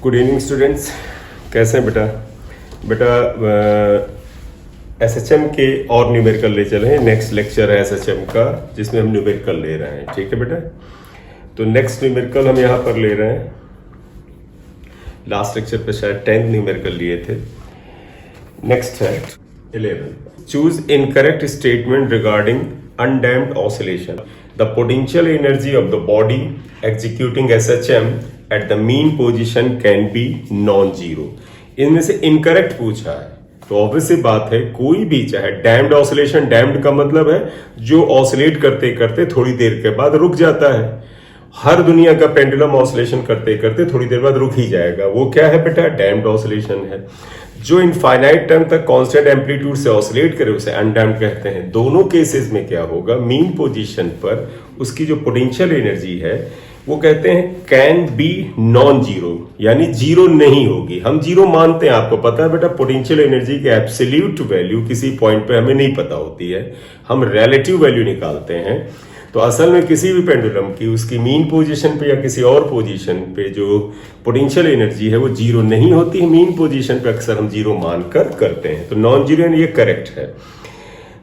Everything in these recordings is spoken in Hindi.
गुड इवनिंग स्टूडेंट्स, कैसे हैं बेटा? एसएचएम के और न्यूमेरिकल ले चले हैं। नेक्स्ट लेक्चर है एसएचएम का जिसमें हम न्यूमेरिकल ले रहे हैं। ठीक है बेटा, तो नेक्स्ट न्यूमेरिकल हम यहाँ पर ले रहे हैं। लास्ट लेक्चर पे शायद 10th न्यूमेरिकल लिए थे। नेक्स्ट है 11। Choose incorrect statement regarding undamped oscillation. The potential energy of the body executing SHM at the mean position can be non zero. इनमें से इनकरेक्ट पूछा है तो ऑब्वियस सी बात है, कोई भी चाहे डैम्ड ऑसिलेशन, डैम्ड का मतलब है जो ऑसिलेट करते करते थोड़ी देर के बाद रुक जाता है। हर दुनिया का पेंडुलम ऑसिलेशन करते करते थोड़ी देर बाद रुक ही जाएगा। वो क्या है बेटा? डैम्ड ऑसिलेशन है। जो इनफाइनाइट टाइम तक कांस्टेंट एम्पलीट्यूड से ऑसिलेट करे उसे अनडैम्प्ड कहते हैं। दोनों केसेस में क्या होगा, मीन पोजीशन पर उसकी जो पोटेंशियल एनर्जी है वो कहते हैं कैन बी नॉन जीरो, यानी जीरो नहीं होगी। हम जीरो मानते हैं, आपको पता है बेटा, पोटेंशियल एनर्जी के एब्सोल्यूट वैल्यू किसी पॉइंट पे हमें नहीं पता होती है, हम रिलेटिव वैल्यू निकालते हैं। तो असल में किसी भी पेंडुलम की उसकी मीन पोजीशन पे या किसी और पोजीशन पे जो पोटेंशियल एनर्जी है वो जीरो नहीं होती है। मीन पोजीशन पे अक्सर हम जीरो मानकर करते हैं, तो नॉन जीरो ये करेक्ट है।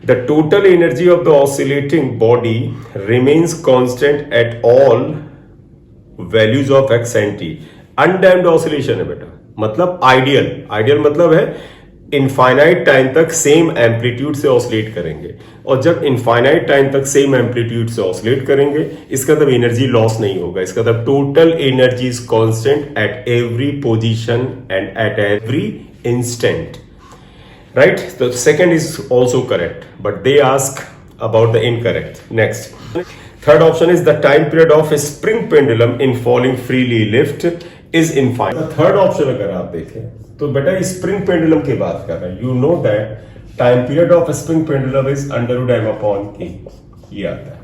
The total energy of the oscillating body remains constant at all values of x and T. Undamped oscillation है बेटा, मतलब आइडियल मतलब है इनफाइनाइट टाइम तक सेम एम्पलीट्यूड से ऑसिलेट करेंगे। और जब इनफाइनाइट टाइम तक सेम एम्पलीट्यूड से ऑसिलेट करेंगे इसका मतलब एनर्जी लॉस नहीं होगा। इसका मतलब total energy is constant at every position and at every instant, right? तो second is also correct, but they ask about the incorrect. Next, third option is the time period of spring pendulum in falling freely lift is infinite. Third option अगर आप देखें तो बेटा स्प्रिंग पेंडुलम की बात कर रहे हैं। You know that time period of spring pendulum is √m/k, ये आता है।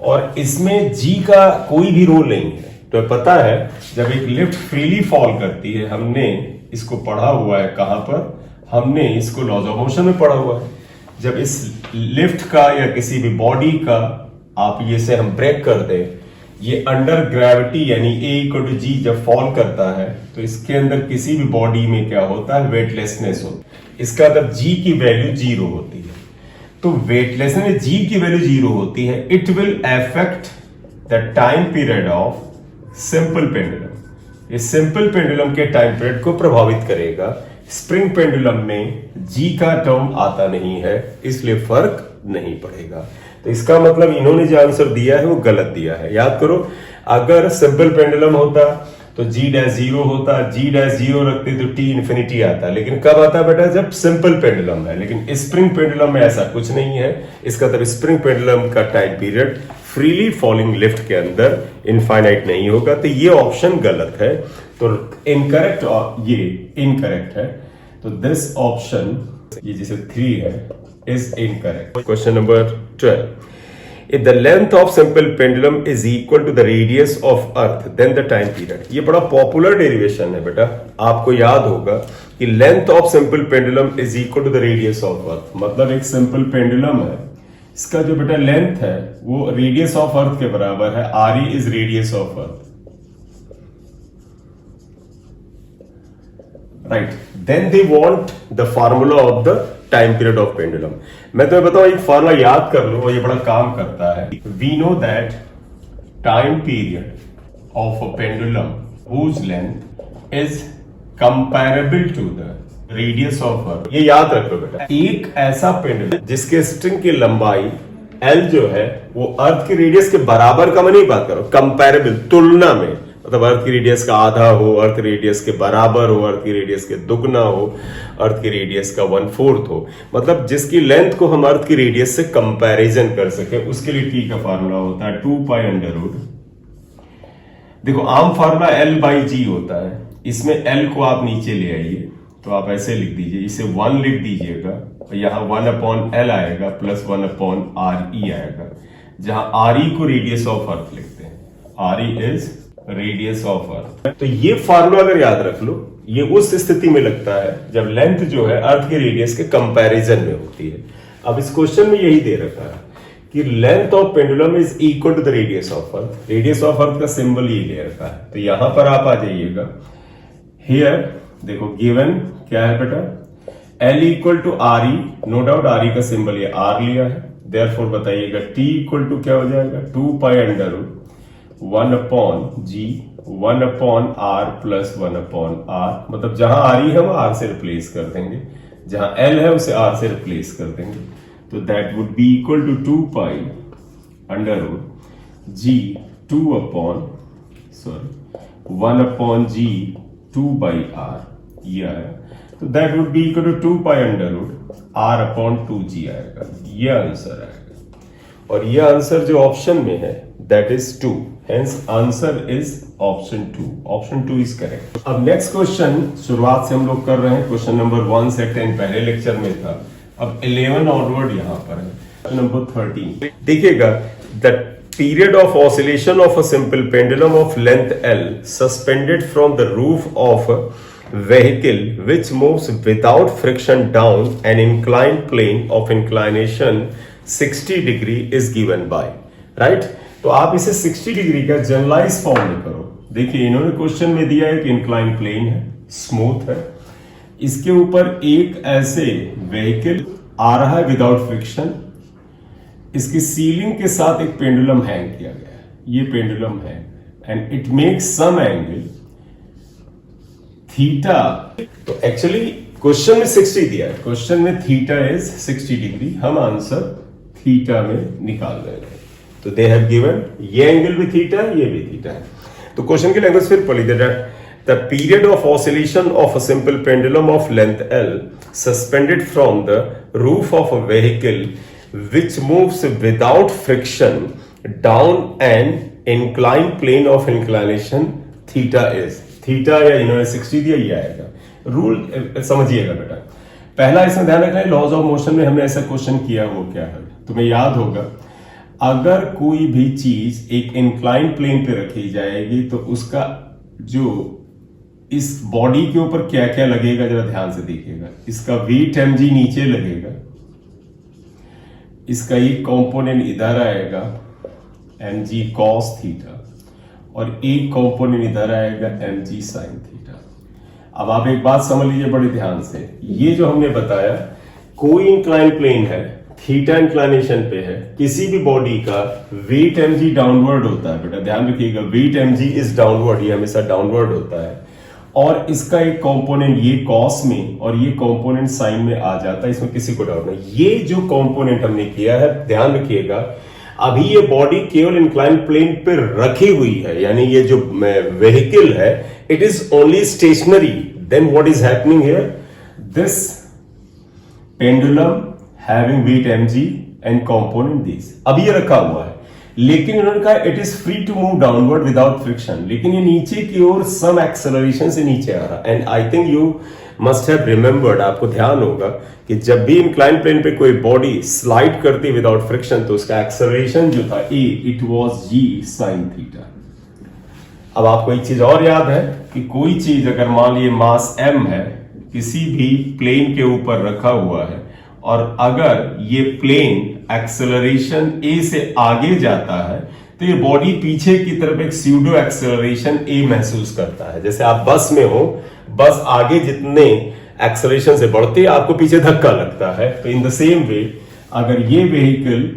और इसमें g का कोई भी रोल नहीं है। तो पता है जब एक लिफ्ट फ्रीली फॉल करती है, हमने इसको पढ़ा हुआ है, कहां पर? हमने इसको लॉज ऑफ मोशन में पढ़ा हुआ है। जब इस लिफ्ट का या किसी भी बॉडी का आप ये से हम ब्रेक कर दे, ये अंडर ग्रेविटी यानी A=G जब फॉल करता है तो इसके अंदर किसी भी बॉडी में क्या होता है? वेटलेसनेस होती है। इसका मतलब G की वैल्यू 0 होती है। तो वेटलेसनेस में G की वैल्यू 0 होती है। It will affect the time period of simple pendulum. इस सिंपल पेंडुलम के टाइम पीरियड को प्रभावित करेगा। स्प्रिंग पेंडुलम में G का टर्म आता नहीं है, इसलिए फर्क नहीं पड़ेगा। तो इसका मतलब इन्होंने जो आंसर दिया है वो गलत दिया है। याद करो, अगर सिंपल पेंडुलम होता तो G' 0 होता, G' 0 रखते तो T इन्फिनिटी आता। लेकिन कब आता बेटा? जब सिंपल पेंडुलम है। लेकिन स्प्रिंग पेंडुलम में ऐसा कुछ नहीं है। इसका मतलब स्प्रिंग पेंडुलम का time period freely falling lift के अंदर इनफाइनाइट नहीं होगा। तो ये ऑप्शन गलत है, तो इनकरेक्ट, ये इनकरेक्ट है। तो दिस ऑप्शन, ये जैसे 3 है, is incorrect. Question number 12. If the length of simple pendulum is equal to the radius of earth, then the time period. ये बड़ा पॉपुलर डेरिवेशन है बेटा, आपको याद होगा कि length of simple pendulum is equal to the radius of earth. मतलब एक सिंपल पेंडुलम है, इसका जो बेटा लेंथ है वो रेडियस ऑफ अर्थ के बराबर है। RE is radius of earth, right? Then they want the formula of the time period of pendulum. मैं तुम्हें बताऊं, एक फार्मूला याद कर लो और ये बड़ा काम करता है। We know that time period of a pendulum whose length is comparable to the radius of earth. ये याद रखो बेटा, एक ऐसा पेंडुलम जिसके स्ट्रिंग की लंबाई L जो है वो अर्थ की रेडियस के बराबर का मैं नहीं बात करो, कंपैरेबल, तुलना में, मतलब अर्थ की रेडियस का आधा हो, अर्थ की रेडियस के बराबर हो, अर्थ की रेडियस के दुगना हो, अर्थ की रेडियस का 1/4 हो, मतलब जिसकी लेंथ को हम अर्थ की रेडियस से कंपैरिजन कर सके, उसके लिए T का फार्मूला होता है 2π√। देखो आम फार्मूला L/G होता है, इसमें L को आप नीचे ले आइए तो आप ऐसे लिख दीजिए, इसे 1 लिख दीजिएगा और यहां 1/L आएगा प्लस 1/RE आएगा, जहां RE को रेडियस ऑफ अर्थ लिखते हैं। RE इज रेडियस ऑफ अर्थ। तो ये फार्मूला अगर याद रख लो, ये उस स्थिति में लगता है जब लेंथ जो है अर्थ के रेडियस के कंपैरिजन में होती है। अब इस क्वेश्चन में यही दे रखा है कि length of pendulum is equal to the radius of earth. Radius of earth का सिंबल ये ले रखा है। तो यहां पर आप आ जाइएगा, हियर देखो गिवन क्या है बेटा, L equal to R E, no doubt R E का सिंबल ये आर लिया है, देयरफॉर बताइएगा T इक्वल टू क्या हो जाएगा 2 pi under root 1 upon G 1 upon R plus 1 upon R, मतलब जहां आर ई है वो आर से रिप्लेस कर देंगे, जहां L है उसे आर से रिप्लेस कर देंगे, तो that would be equal to 2 pi under root G 2 upon 1 upon G 2 by R, ये आया, तो that would be equal to 2 pi under root R upon 2g आएगा, ये आंसर आएगा। और ये आंसर जो ऑप्शन में है that is 2, hence answer is option 2, option 2 is correct. अब नेक्स्ट क्वेश्चन शुरुआत से हम लोग कर रहे हैं, क्वेश्चन नंबर 1 से 10 पहले लेक्चर में था, अब 11 ऑनवर्ड यहां पर है, नंबर 13 देखिएगा, the period of oscillation of a simple pendulum of length L suspended from the roof of a vehicle which moves without friction down an inclined plane of inclination 60 degree is given by, right? तो आप इसे 60 डिग्री का जनरलाइज फॉर्म में करो। देखिए इन्होंने क्वेश्चन में दिया है कि इंक्लाइन प्लेन है, स्मूथ है, इसके ऊपर एक ऐसे व्हीकल आ रहा है विदाउट फ्रिक्शन, इसकी सीलिंग के साथ एक पेंडुलम हैंग किया गया है, ये पेंडुलम है and it makes some angle theta. तो एक्चुअली क्वेश्चन में 60 दिया है, क्वेश्चन में थीटा इज 60 डिग्री, हम आंसर थीटा में निकाल रहे हैं। तो दे हैव गिवन ये एंगल भी थीटा है, ये भी थीटा है। तो क्वेश्चन की लैंग्वेज फिर पढ़ लीजिए, the period of oscillation of a simple pendulum of length L suspended from the roof of a vehicle which moves without friction down an inclined plane of inclination theta is, theta या इन्होंने 60 दिया, ये आएगा। रूल समझिएगा बेटा, पहला इसमें ध्यान रखना है, लॉज ऑफ मोशन में हमने ऐसा क्वेश्चन किया, वो क्या है तुम्हें याद होगा, अगर कोई भी चीज एक इंक्लाइंड प्लेन पे रखी जाएगी तो उसका जो इस बॉडी के ऊपर क्या क्या लगेगा जरा ध्यान से देखिएगा, इसका वेट mg नीचे लगेगा, इसका एक कंपोनेंट इधर आएगा mg cos थीटा और एक कंपोनेंट इधर आएगा mg sin थीटा। अब आप एक बात समझ लीजिए बड़े ध्यान से, ये जो हमने बताया कोई इंक्लाइन प्लेन है, थीटा इंक्लाइनेशन पे है, किसी भी बॉडी का वेट mg डाउनवर्ड होता है, बेटा ध्यान रखिएगा, वेट mg इज डाउनवर्ड, ये हमेशा डाउनवर्ड होता है, और इसका एक कंपोनेंट ये कॉस में और ये कंपोनेंट साइन में आ जाता है, इसमें किसी को डाउट नहीं। ये जो कंपोनेंट हमने किया है ध्यान रखिएगा, अभी ये बॉडी केवल इंक्लाइन प्लेन पे रखी हुई है, यानी ये जो व्हीकल है it is only stationary, then what is happening here, this pendulum having weight mg and component this, अभी ये रखा हुआ है, लेकिन उन्होंने कहा it is free to move downward without friction, लेकिन ये नीचे की ओर सम एक्सेलरेशन से नीचे आ रहा। And I think you must have remembered, आपको ध्यान होगा कि जब भी इंक्लाइन प्लेन पे कोई बॉडी स्लाइड करती विदाउट फ्रिक्शन तो उसका एक्सेलरेशन जो था a, it was g sine theta. अब आपको एक चीज और याद है कि कोई चीज अगर मान लीजिए मास m है, किसी भी प्लेन के ऊपर रखा हुआ है, और अगर ये प्लेन एक्सेलरेशन ए से आगे जाता है तो ये बॉडी पीछे की तरफ एक स्यूडो एक्सेलरेशन ए महसूस करता है। जैसे आप बस में हो, बस आगे जितने एक्सेलरेशन से बढ़ती है आपको पीछे धक्का लगता है, तो इन द सेम वे अगर ये व्हीकल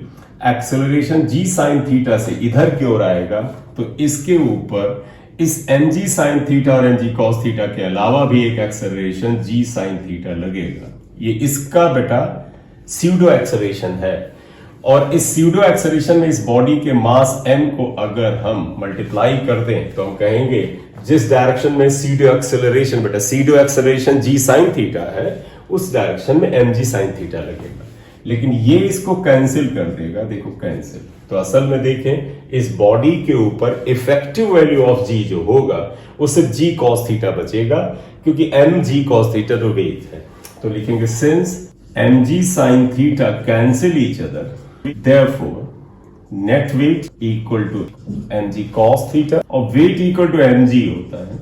एक्सेलरेशन जी साइन थीटा से इधर की ओर आएगा तो इसके ऊपर इस mg साइन थीटा और mg cos थीटा के अलावा भी एक एक्सेलरेशन g साइन थीटा लगेगा। ये इसका बेटा स्यूडो एक्सेलरेशन है, और इस स्यूडो एक्सेलरेशन में इस बॉडी के मास m को अगर हम मल्टीप्लाई कर दें तो हम कहेंगे जिस डायरेक्शन में स्यूडो एक्सेलरेशन, बेटा pseudo acceleration g sine theta है, उस डायरेक्शन में mg साइन थीटा लगेगा, लेकिन ये इसको कैंसिल कर देगा, देखो कैंसिल। तो असल में देखें इस बॉडी के ऊपर इफेक्टिव वैल्यू ऑफ g जो होगा वो सिर्फ g cos थीटा बचेगा, क्योंकि mg cos थीटा तो वेट है। तो लिखेंगे since mg sin theta cancel each other, therefore net weight equal to mg cos theta, और वेट इक्वल टू mg होता है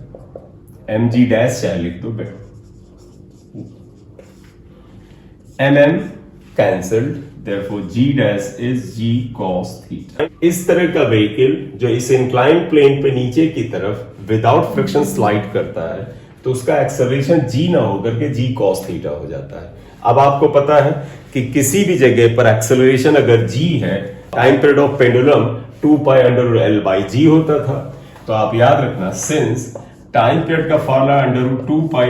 mg डैश चाहे लिख दो बेटा, mm cancelled, therefore g dash is g cos theta। इस तरह का व्हीकल जो इस इंक्लाइंड प्लेन पे नीचे की तरफ विदाउट फ्रिक्शन स्लाइड करता है, तो उसका एक्सेलरेशन g ना होकर के g cos थीटा हो जाता है। अब आपको पता है कि किसी भी जगह पर एक्सेलरेशन अगर g है, time period of pendulum 2 pi under root l by g होता था। तो आप याद रखना, सिंस टाइम पीरियड का formula under root 2 pi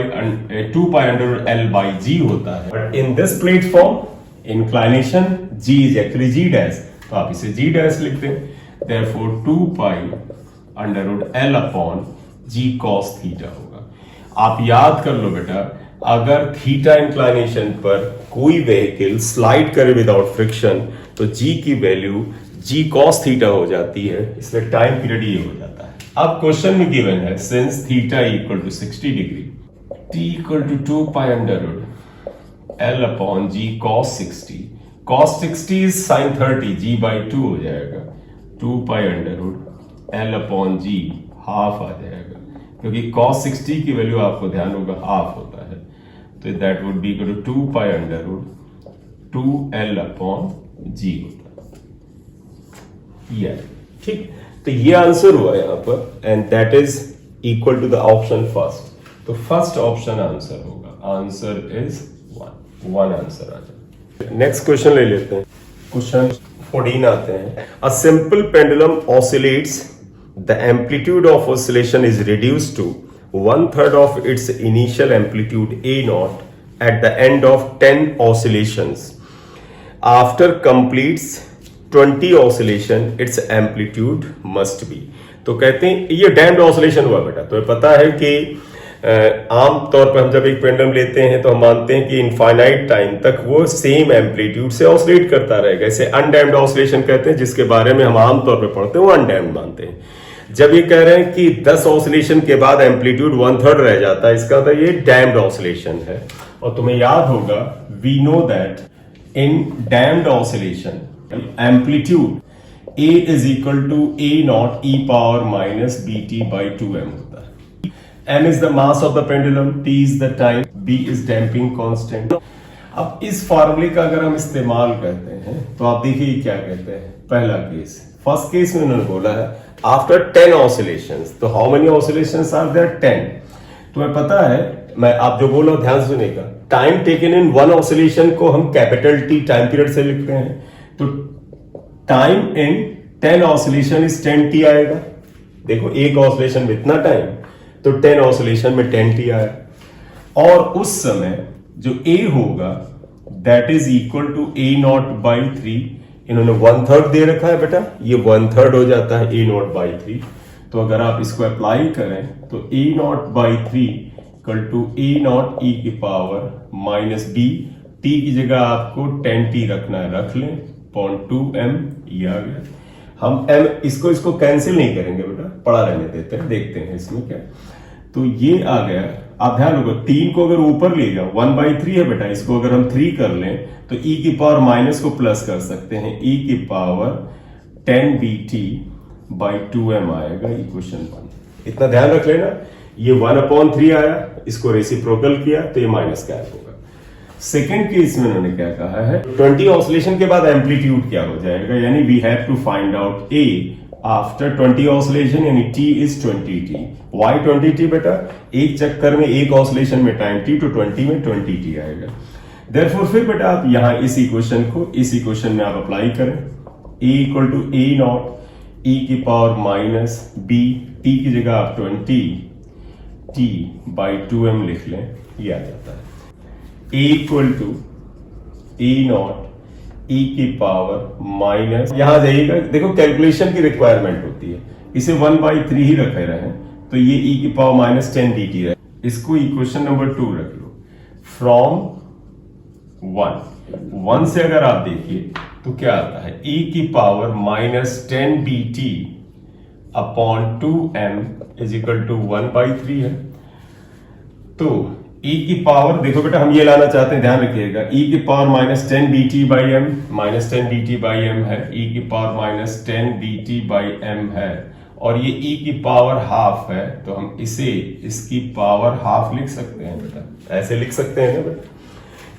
under root l by g होता है, but in this platform inclination g is actually g dash, तो आप इसे g डैश लिखते हैं। Therefore 2 pi under root l upon g cos theta होगा। आप याद कर लो बेटा, अगर थीटा इंक्लाइनेशन पर कोई व्हीकल स्लाइड करे विदाउट फ्रिक्शन तो g की वैल्यू g cos थीटा हो जाती है, इसलिए टाइम पीरियड ये हो जाता है। अब क्वेश्चन में गिवन है since theta equal to 60 degree, t equal to 2 pi under root l upon g cos 60, cos 60 is sin 30, g by 2 हो जाएगा, 2 pi under root l upon g half आ जाएगा, क्योंकि cos 60 की वैल्यू आपको ध्यान होगा हाफ होता है, तो that would be equal to 2 pi under root 2l upon g होता है। ठीक, तो ये आंसर हुआ यहां पर, and that is equal to the option first. तो फर्स्ट ऑप्शन आंसर होगा, आंसर इज 1 आंसर आ जाए। नेक्स्ट क्वेश्चन ले लेते हैं, क्वेश्चन 14 आते हैं। A simple pendulum oscillates, the amplitude of oscillation is reduced to 1/3 of its initial amplitude A0 at the end of 10 oscillations. After completes 20 oscillation, its amplitude must be. तो कहते हैं ये डैम्ड ऑसिलेशन हुआ बेटा। तो पता है कि आम तौर पर हम जब एक पेंडुलम लेते हैं तो हम मानते हैं कि इनफाइनाइट टाइम तक वो सेम एम्पलीट्यूड से ऑसिलेट करता रहेगा। इसे अनडैम्ड ऑसिलेशन कहते हैं, जिसके बारे में हम आम तौर पर पढ़ते हैं वो अनडैम्ड मानते हैं। जब ये कह रहे हैं कि 10 ऑसिलेशन के बाद एम्पलीट्यूड 1/3 रह जाता है, इसका मतलब ये डैम्ड ऑसिलेशन है। और तुम्हें याद होगा, we know that in damped oscillation amplitude A is equal to A0 e power minus BT by 2m होता है। M is the mass of the pendulum, T is the time, B is damping constant. अब इस फार्मूले का अगर हम इस्तेमाल करते हैं तो आप देखिए क्या कहते हैं। पहला केस, फर्स्ट केस में उन्होंने बोला है आफ्टर 10 ऑसिलेशंस, तो how many oscillations are there? 10। तुम्हें पता है, मैं आप जो बोल रहा हूं ध्यान से सुनेगा, टाइम टेकन इन 1 ऑसिलेशन को हम कैपिटल T टाइम पीरियड से लिखते हैं, तो time in 10 oscillation is 10t आएगा। देखो एक ऑसिलेशन में इतना टाइम, तो 10 ऑसिलेशन में 10t आया। और उस समय जो A होगा that is equal to A0 by 3। इन्होंने 1/3 दे रखा है बेटा, ये 1/3 हो जाता है A0 बाई 3। तो अगर आप इसको अप्लाई करें तो A0 by 3 equal to A0 e की पावर माइनस B, T की जगह आपको 10t रखना है, रख लें, पॉइंट 2m, ये आ गया। हम m इसको कैंसिल नहीं करेंगे बेटा, पड़ा रहने देते हैं, देखते हैं इसमें क्या। तो ये आ गया। आप ध्यान रखो, 3 को अगर ऊपर ले जाओ, 1/3 है बेटा, इसको अगर हम 3 कर लें तो e की पावर माइनस को प्लस कर सकते हैं, e की पावर 10BT बाई 2m आएगा, इक्वेशन 1। इतना ध्यान रख लेना। ये 1/3 आया, इसको रेसिप्रोकल किया तो ये माइनस क्या होगा। सेकेंड केस में उन्होंने क्या कहा है, 20 ऑसिलेशन के बाद एम्पलीट्यूड क्या हो जाएगा, यानी we have to find out A after 20 oscillation, यानी T is 20t। Why 20t बेटा? एक चक्कर में एक ऑसिलेशन में टाइम T, तो 20 में 20t आएगा। देयरफॉर फिर बेटा आप यहां इस इक्वेशन को इस इक्वेशन में आप अप्लाई करें, A equal to A0 e की पावर माइनस B, T की जगह आप 20t बाई 2m लिख लें, ये आ जाता है। A equal to A0 e की पावर माइनस, यहां जाइएगा, देखो कैलकुलेशन की रिक्वायरमेंट होती है, इसे 1/3 ही रखे रहे, तो ये e की पावर माइनस 10dt है। इसको इक्वेशन नंबर 2 रख लो। फ्रॉम 1 से अगर आप देखिए तो क्या आता है, e की power minus 10bt upon 2m is equal to 1/3 है। तो e की पावर, देखो बेटा हम ये लाना चाहते हैं, ध्यान रखिएगा, e की power minus 10bt by m, minus 10bt by m है, e की power minus 10bt by m है, और ये e की पावर हाफ है, तो हम इसे इसकी पावर हाफ लिख सकते हैं बेटा, ऐसे लिख सकते हैं ना बेटा,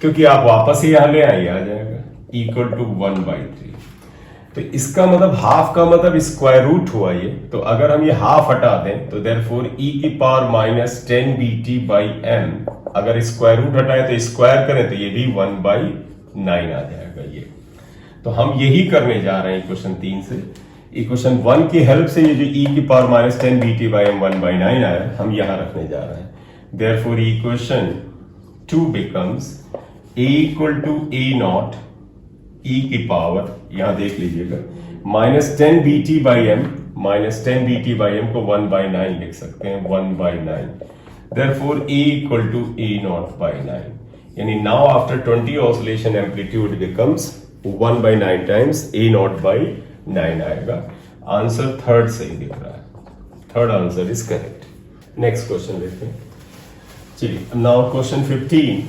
क्योंकि आप वापस ही यहां ले आइए, आ जाएगा इक्वल टू 1/3। तो इसका मतलब हाफ का मतलब स्क्वायर रूट हुआ ये, तो अगर हम ये हाफ हटा दें तो देयरफॉर e की power minus 10 bt by m, अगर स्क्वायर रूट हटाए तो स्क्वायर करें तो ये भी 1/9 आ जाएगा ये। तो हम यही करने जा रहे हैं इक्वेशन 3 से। इक्वेशन 1 की हेल्प से ये जो e की power minus 10 bt by m 1/9 आया हम यहां रखने जा रहे हैं। Therefore equation 2 becomes a equal to a naught e की पावर, यहां देख लीजिएगा, minus 10 bt by m, minus 10 bt by m को 1/9 लिख सकते हैं, 1/9। Therefore a equal to a naught by 9, यानी now after 20 oscillation amplitude becomes 1/9 times a naught by 9 आएगा। आंसर थर्ड सही दिख रहा है, third answer is correct. Next question देखते हैं। चलिए नाउ क्वेश्चन 15।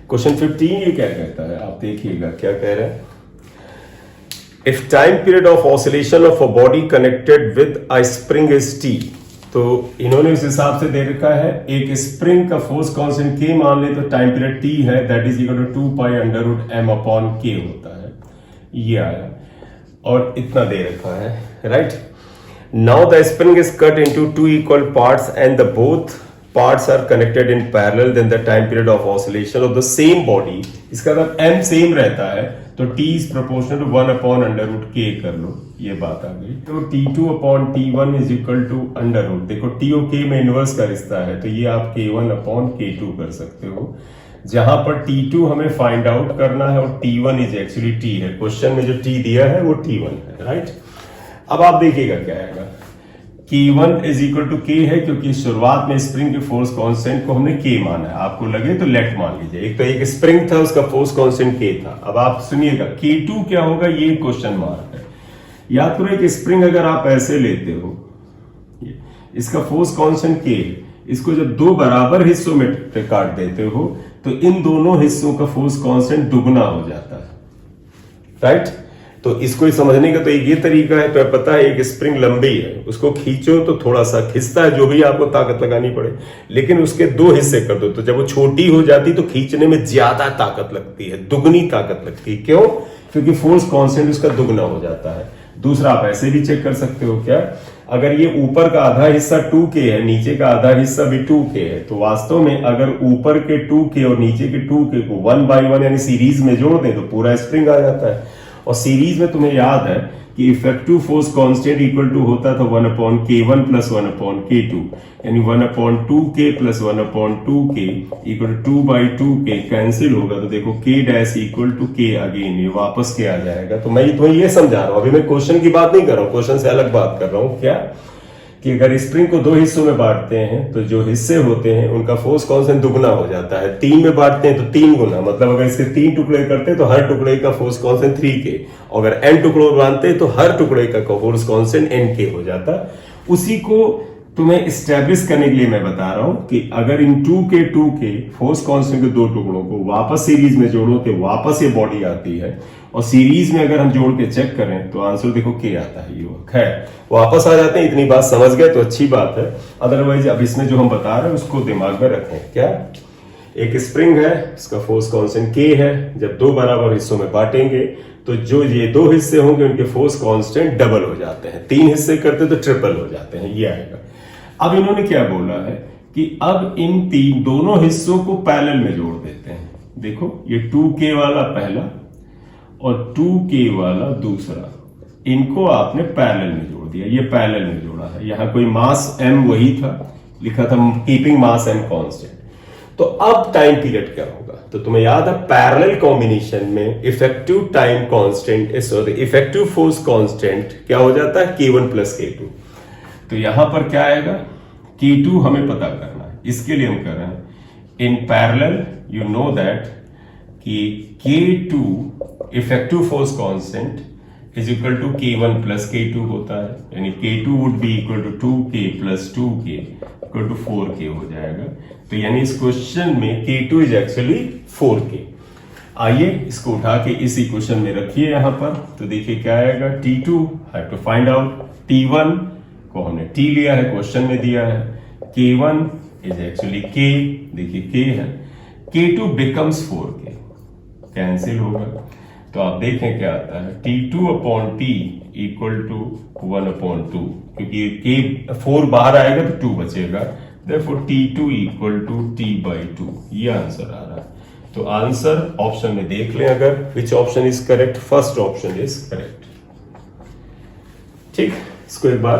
क्वेश्चन 15 ये क्या कहता है, आप देखिएगा क्या कह रहा है। If time period of oscillation of a body connected with a spring is T, तो इन्होंने उस हिसाब से दे रखा है एक स्प्रिंग का फोर्स कांस्टेंट के मान ले तो टाइम पीरियड टी है, that is equal to 2 pi under root m upon k होता है, ये आया और इतना दे रखा है, right. Now the spring is cut into 2 equal parts and the both parts are connected in parallel, then the time period of oscillation of the same body, इसका मतलब m सेम रहता है तो t is proportional to 1 upon under root k कर लो, ये बात आ गई। तो t2 upon t1 is equal to under root, देखो t और k में इनवर्स का रिश्ता है तो ये आप k1 upon k2 कर सकते हो, जहां पर t2 हमें फाइंड आउट करना है और t1 इज एक्चुअली t है, क्वेश्चन में जो t दिया है वो t1 है, राइट। अब आप देखिएगा क्या आएगा, K1 is equal to K है क्योंकि शुरुआत में स्प्रिंग के फोर्स कांस्टेंट को हमने K माना है, आपको लगे तो लेट मान लीजिए। एक तो एक स्प्रिंग था उसका फोर्स कांस्टेंट K था। अब आप सुनिएगा K2 क्या होगा, ये क्वेश्चन मार्क है। याद करो एक स्प्रिंग अगर आप ऐसे लेते हो, इसका फोर्स कांस्टेंट K, इसको जब दो बराबर हिस्सों में काट देते हो तो इन दोनों हिस्सों का फोर्स कांस्टेंट दुगना हो जाता है, राइट। तो इसको ही समझने का तो एक ये तरीका है, तो पता है एक स्प्रिंग लंबी है, उसको खींचो तो थोड़ा सा खिंचता है, जो भी आपको ताकत लगानी पड़े, लेकिन उसके दो हिस्से कर दो तो जब वो छोटी हो जाती तो खींचने में ज्यादा ताकत लगती है, दुगनी ताकत लगती है। क्यों? क्योंकि फोर्स कांस्टेंट उसका दुगना हो जाता है। दूसरा आप ऐसे भी चेक कर सकते हो, क्या अगर ये ऊपर का आधा हिस्सा 2K है, नीचे का आधा हिस्सा भी 2K है, तो वास्तव में अगर ऊपर के 2K और नीचे के 2K को 1/1 यानी सीरीज में जोड़ दें तो पूरा स्प्रिंग आ जाता है। और सीरीज में तुम्हें याद है कि effective force constant equal to होता था 1 upon K1 plus 1 upon K2, यानी 1 upon 2K plus 1 upon 2K equal to 2/2K cancel होगा तो देखो K dash equal to K again, ये वापस K आ जाएगा। तो मैं तुम्हें ये समझा रहा हूं, अभी मैं क्वेश्चन की बात नहीं कर रहा हूं, क्वेश्चन से अलग बात कर रहा हूं। क्या कि अगर स्प्रिंग को दो हिस्सों में बांटते हैं तो जो हिस्से होते हैं उनका फोर्स कांस्टेंट दुगना हो जाता है, 3 में बांटते हैं तो 3 गुना, मतलब अगर इसके 3 टुकड़े करते हैं तो हर टुकड़े का फोर्स कांस्टेंट 3K, और अगर n टुकड़ों बांधते हैं तो हर टुकड़े का फोर्स कांस्टेंट nK हो जाता। उसी को तुम्हें स्टैब्लिश करने के लिए मैं बता रहा हूं कि अगर इन 2K फोर्स कांस्टेंट के दो टुकड़ों को वापस सीरीज में जोड़ो तो वापस ये बॉडी आती है, और सीरीज में अगर हम जोड़ के चेक करें तो आंसर देखो K आता है। ये खैर वापस आ जाते हैं, इतनी बात समझ गए तो अच्छी बात है, अदरवाइज अब इसमें जो हम बता रहे हैं उसको दिमाग में रखें। क्या एक स्प्रिंग है, इसका फोर्स कांस्टेंट K है, जब दो बराबर हिस्सों में बांटेंगे तो जो ये दो हिस्से होंगे उनके फोर्स कांस्टेंट डबल हो जाते हैं, 3 हिस्से करते तो ट्रिपल हो जाते हैं, ये आएगा। अब इन्होंने क्या बोला है कि अब इन दोनों हिस्सों को पैरेलल में जोड़ देते हैं। देखो ये 2K वाला पहला और 2K वाला दूसरा, इनको आपने पैरेलल में जोड़ दिया, ये पैरेलल में जोड़ा है। यहां कोई मास m वही था, लिखा था कीपिंग मास m कांस्टेंट। तो अब टाइम पीरियड क्या होगा, तो तुम्हें याद है पैरेलल कॉम्बिनेशन में effective time constant, sorry effective force constant क्या हो जाता है K1 प्लस K2। तो यहां पर क्या आएगा, K2 हमें पता करना है, इसके लिए हम कर रहे हैं in parallel, you know that कि K2 effective force constant is equal to K1 plus K2 होता है, यानी K2 would be equal to 2K plus 2K equal to 4K हो जाएगा। तो यानी इस क्वेश्चन में K2 इज एक्चुअली 4K। आइए इसको उठा के इस इक्वेशन में रखिए यहां पर, तो देखिए क्या आएगा, T2 have to find out, T1 को हमने T लिया है, क्वेश्चन में दिया है, K1 इज एक्चुअली K, देखिए K है, K2 बिकम्स 4K, कैंसिल होगा, तो आप देखें क्या आता है, T2/T इक्वल टू 1/2, क्योंकि K 4 बाहर आएगा तो 2 बचेगा, therefore T2 equal to T/2, ये आंसर आ रहा है। तो आंसर ऑप्शन में देख लें अगर, which option is correct, first option is correct. ठीक, इसको एक बार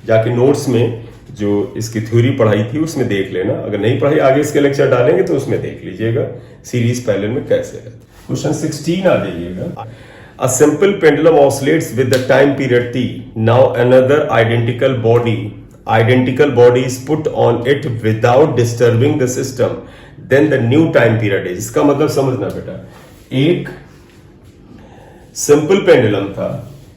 जाके नोट्स में जो इसकी थ्योरी पढ़ाई थी उसमें देख लेना, अगर नहीं पढ़ाई आगे इसके लेक्चर डालेंगे तो उसमें देख लीजिएगा सीरीज पैरेलल में कैसे है। क्वेश्चन 16 आ जाइएगा। A simple pendulum oscillates with the time period t. Now another identical body is put on it without disturbing the system. Then the new time period is. इसका मतलब समझना बेटा, एक सिंपल पेंडुलम था,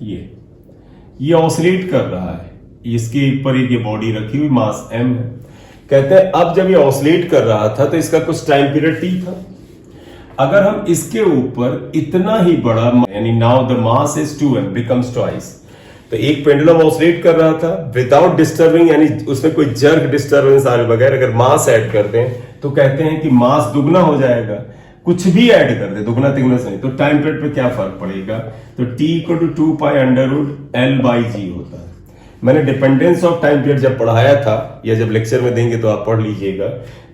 ये ऑसिलेट कर रहा है, इसके ऊपर ये बॉडी रखी हुई, मास m है। कहते हैं अब जब ये ऑसिलेट कर रहा था तो इसका कुछ टाइम पीरियड t था। अगर हम इसके ऊपर इतना ही बड़ा, यानी now the mass is 2m becomes twice, तो एक पेंडुलम ऑसिलेट कर रहा था विदाउट डिस्टर्बिंग, यानी उसमें कोई जर्क डिस्टर्बेंस आने बगैर अगर मास ऐड करते हैं तो कहते हैं कि मास दुगना हो जाएगा। कुछ भी ऐड कर दे, दुगना तिगुना से, तो टाइम पीरियड पे क्या फर्क पड़ेगा, तो t इक्वल टू 2π√L/g होता है। मैंने डिपेंडेंस ऑफ टाइम पीरियड जब पढ़ाया था, या जब लेक्चर में देंगे तो आप पढ़ लीजिएगा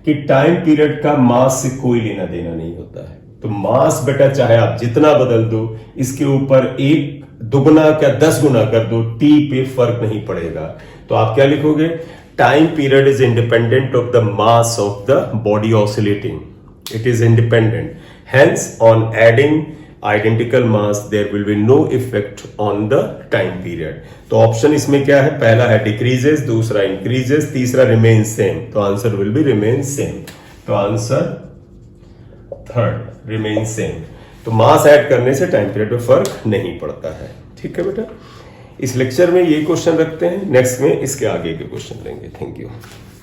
कि टाइम पीरियड का मास से कोई लेना देना नहीं होता है। तो मास बेटा चाहे आप जितना बदल दो, इसके ऊपर एक दुगना क्या 10 गुना कर दो, टी पे फर्क नहीं पड़ेगा। तो आप क्या लिखोगे, time period is independent of the mass of the body oscillating, it is independent, hence on adding identical mass there will be no effect on the time period. तो ऑप्शन इसमें क्या है, पहला है डिक्रीजेस, दूसरा इंक्रीजेस, तीसरा रिमेन सेम, तो answer will be remain same. तो आंसर थर्ड रिमेन सेम। तो मास ऐड करने से टाइम पीरियड में फर्क नहीं पड़ता है। ठीक है बेटा, इस लेक्चर में ये क्वेश्चन रखते हैं, नेक्स्ट में इसके आगे के क्वेश्चन लेंगे। Thank you.